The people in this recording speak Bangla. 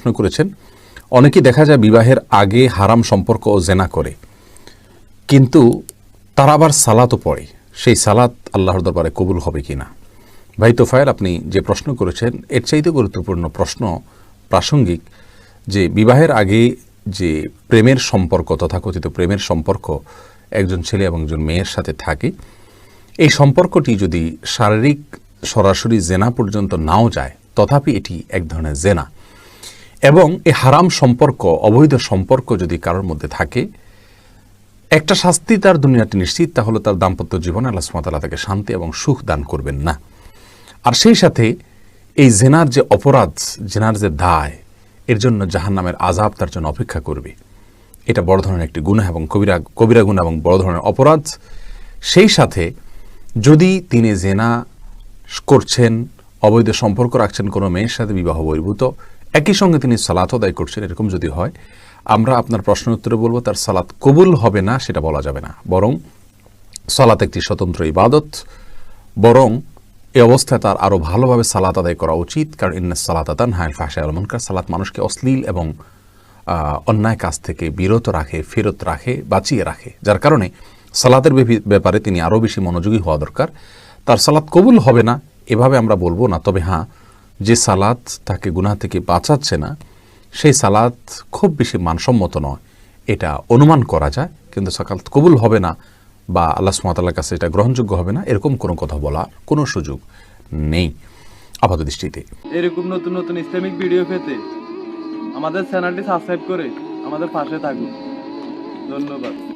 প্রশ্ন করেছেন, অনেকেই দেখা যায় বিবাহের আগে হারাম সম্পর্ক ও জেনা করে, কিন্তু তারা আবার সালাতও পড়ে, সেই সালাত আল্লাহর দরবারে কবুল হবে কিনা? ভাই তোফায়েল, আপনি যে প্রশ্ন করেছেন এর চাইতে গুরুত্বপূর্ণ প্রশ্ন প্রাসঙ্গিক যে বিবাহের আগে যে প্রেমের সম্পর্ক, তথাকথিত প্রেমের সম্পর্ক একজন ছেলে এবং একজন মেয়ের সাথে থাকে, এই সম্পর্কটি যদি শারীরিক সরাসরি জেনা পর্যন্ত নাও যায়, তথাপি এটি এক ধরনের জেনা। এবং এই হারাম সম্পর্ক, অবৈধ সম্পর্ক যদি কারোর মধ্যে থাকে, একটা শাস্তি তার দুনিয়াটি নিশ্চিত, তা হলো তার দাম্পত্য জীবনে আল্লাহ সুবহানাহু ওয়া তাআলা তাকে শান্তি এবং সুখ দান করবেন না। আর সেই সাথে এই জেনার যে অপরাধ, জেনার যে দায়, এর জন্য জাহান্নামের আযাব তার জন্য অপেক্ষা করবে। এটা বড় ধরনের একটি গুনাহ এবং কবিরা গুনাহ এবং বড় ধরনের অপরাধ। সেই সাথে যদি তিনি জেনা করছেন, অবৈধ সম্পর্ক রাখছেন কোনো মেয়ের সাথে বিবাহ বহির্ভূত, একই সঙ্গে তিনি সালাত আদায় করছেন, এরকম যদি হয়, আমরা আপনার প্রশ্ন উত্তরে বলবো তার সালাত কবুল হবে না, সেটা বলা যাবে না। বরং সালাত একটি স্বতন্ত্র ইবাদত, বরং এই অবস্থায় তার আরও ভালোভাবে সালাত আদায় করা উচিত। কারণ ইন্নাস সালাতা তানহা আনিল ফাহশাই ওয়াল মুনকার, সালাত মানুষকে অশ্লীল এবং অন্যায় কাজ থেকে বিরত রাখে, ফেরত রাখে, বাঁচিয়ে রাখে। যার কারণে সালাতের ব্যাপারে তিনি আরও বেশি মনোযোগী হওয়া দরকার। তার সালাত কবুল হবে না এভাবে আমরা বলবো না, তবে হ্যাঁ, যে সালাত তাকে গুনাহ থেকে বাঁচাচ্ছে না, সেই সালাত খুব বেশি মানসম্মত নয়, এটা অনুমান করা যায়। কিন্তু সালাত কবুল হবে না বা আল্লাহ সুবহানাহু ওয়া তাআলার কাছে এটা গ্রহণযোগ্য হবে না, এরকম কোনো কথা বলার কোনো সুযোগ নেই আপাত দৃষ্টিতে। এরকম নতুন নতুন ইসলামিক ভিডিও পেতে আমাদের চ্যানেলটি সাবস্ক্রাইব করে আমাদের পাশে থাকুন। ধন্যবাদ।